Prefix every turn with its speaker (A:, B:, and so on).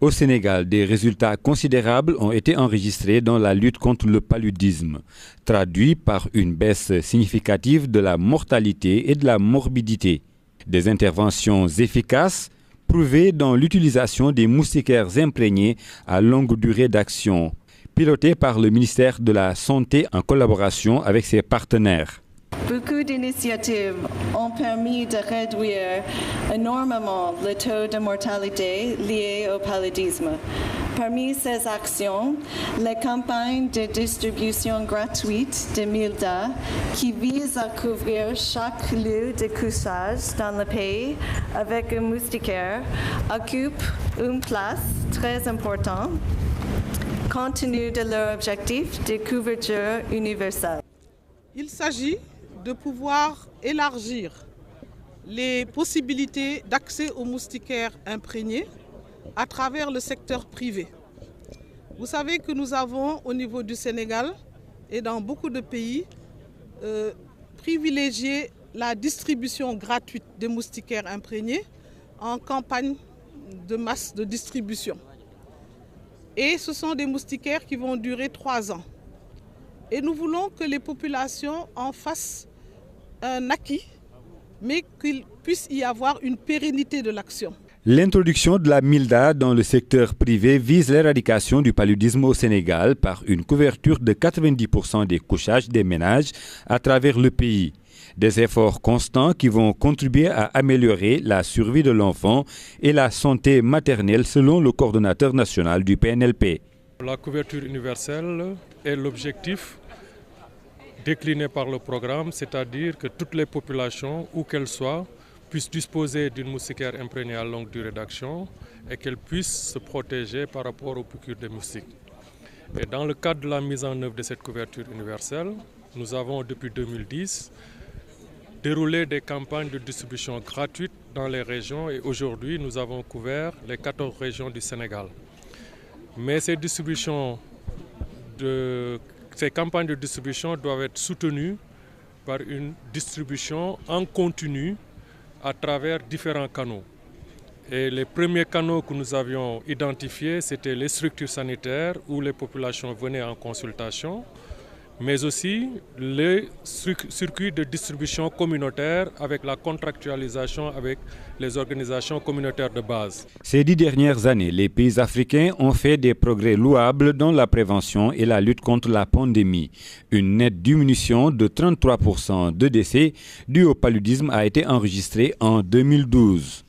A: Au Sénégal, des résultats considérables ont été enregistrés dans la lutte contre le paludisme, traduit par une baisse significative de la mortalité et de la morbidité. Des interventions efficaces prouvées dans l'utilisation des moustiquaires imprégnés à longue durée d'action, pilotées par le ministère de la Santé en collaboration avec ses partenaires.
B: Beaucoup d'initiatives ont permis de réduire énormément le taux de mortalité lié au paludisme. Parmi ces actions, les campagnes de distribution gratuite de Milda, qui visent à couvrir chaque lieu de couchage dans le pays avec un moustiquaire, occupent une place très importante compte tenu de leur objectif de couverture universelle.
C: Il s'agit de pouvoir élargir les possibilités d'accès aux moustiquaires imprégnés à travers le secteur privé. Vous savez que nous avons au niveau du Sénégal et dans beaucoup de pays privilégié la distribution gratuite des moustiquaires imprégnés en campagne de masse de distribution. Et ce sont des moustiquaires qui vont durer 3 ans. Et nous voulons que les populations en fassent un acquis, mais qu'il puisse y avoir une pérennité de l'action.
A: L'introduction de la Milda dans le secteur privé vise l'éradication du paludisme au Sénégal par une couverture de 90% des couchages des ménages à travers le pays. Des efforts constants qui vont contribuer à améliorer la survie de l'enfant et la santé maternelle selon le coordonnateur national du PNLP.
D: La couverture universelle est l'objectif décliné par le programme, c'est-à-dire que toutes les populations, où qu'elles soient, puissent disposer d'une moustiquaire imprégnée à longue durée d'action et qu'elles puissent se protéger par rapport aux piqûres des moustiques. Et dans le cadre de la mise en œuvre de cette couverture universelle, nous avons depuis 2010 déroulé des campagnes de distribution gratuite dans les régions et aujourd'hui nous avons couvert les 14 régions du Sénégal. Mais ces campagnes de distribution doivent être soutenues par une distribution en continu à travers différents canaux. Et les premiers canaux que nous avions identifiés, c'était les structures sanitaires où les populations venaient en consultation, mais aussi les circuits de distribution communautaire avec la contractualisation avec les organisations communautaires de base.
A: Ces 10 dernières années, les pays africains ont fait des progrès louables dans la prévention et la lutte contre la pandémie. Une nette diminution de 33% de décès dus au paludisme a été enregistrée en 2012.